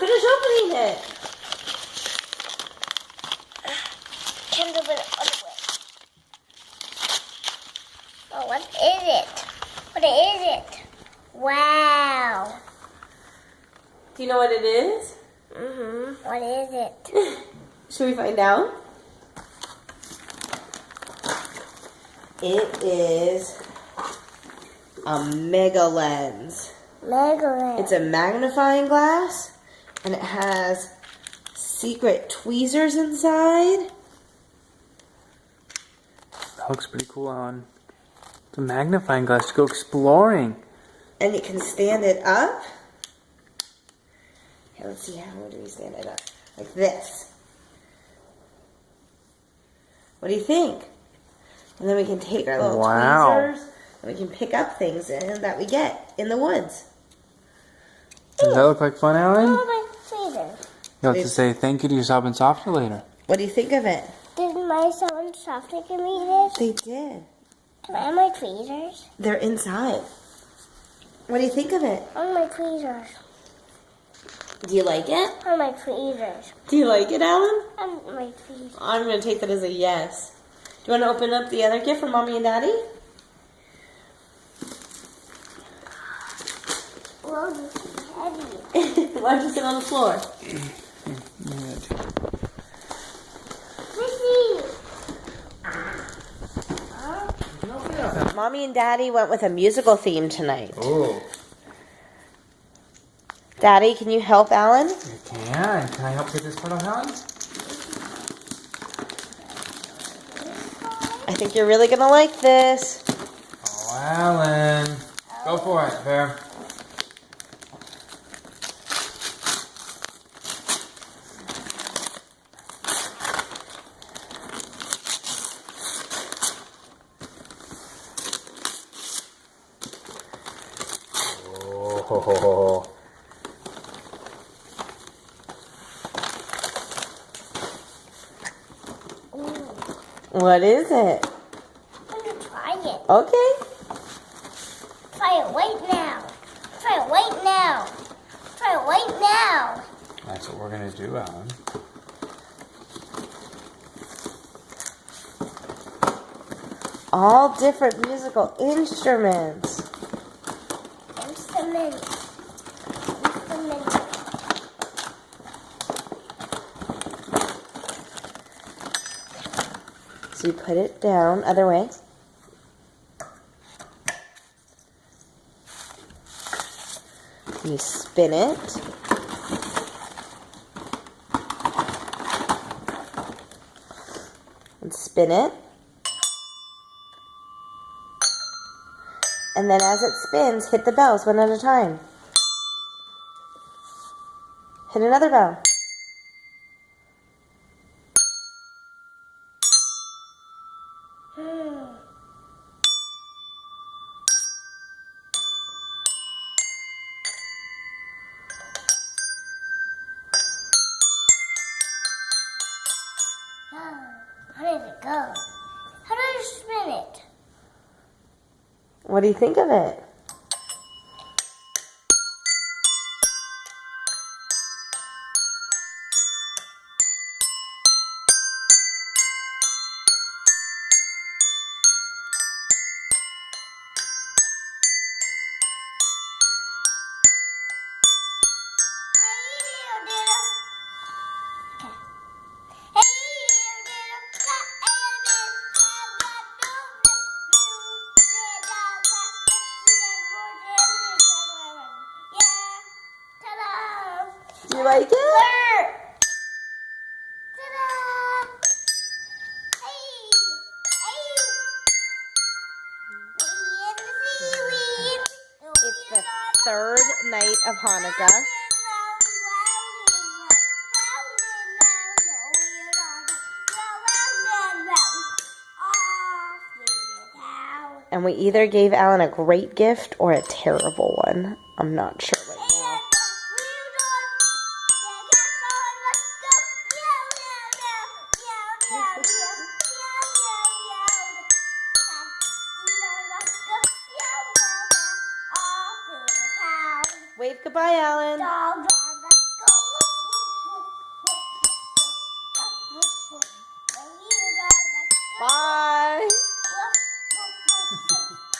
finish opening it. Can't open it all the way. Oh, what is it? What is it? Wow. Do you know what it is? Mm-hmm. What is it? Should we find out? It is a mega lens. Megalith. It's a magnifying glass, and it has secret tweezers inside. That looks pretty cool, Alan. It's a magnifying glass to go exploring. And you can stand it up. Here, let's see, how do we stand it up? Like this. What do you think? And then we can take our little tweezers, and we can pick up things that we get in the woods. Does that look like fun, Alan? Oh, my tweezers. You'll have to say thank you to your Sob and Softer later. What do you think of it? Did my son Softy give me this? They did. Can I have my tweezers? They're inside. What do you think of it? I want my tweezers. Do you like it? I want my tweezers. Do you like it, Alan? I want my tweezers. I'm going to take that as a yes. Do you want to open up the other gift from Mommy and Daddy? Whoa, this is heavy. Why don't you sit on the floor? Mommy and Daddy went with a musical theme tonight. Oh. Daddy, can you help Alan? You can. Can I help get this part off, Alan? I think you're really going to like this. Oh, Alan. Go for it, Bear. Oh. What is it? I'm going to try it. Okay. Try it right now. Try it right now. Try it right now. That's what we're going to do, Alan. All different musical instruments. Instruments. So you put it down, other way. You spin it. And spin it. And then as it spins, hit the bells one at a time. Hit another bell. How did it go? How do I spin it? What do you think of it? Do you like it? It's the third night of Hanukkah. And we either gave Alan a great gift or a terrible one. I'm not sure right now. Wave goodbye, Alan. Dog, let's go. Bye. Woof, woof, woof, woof.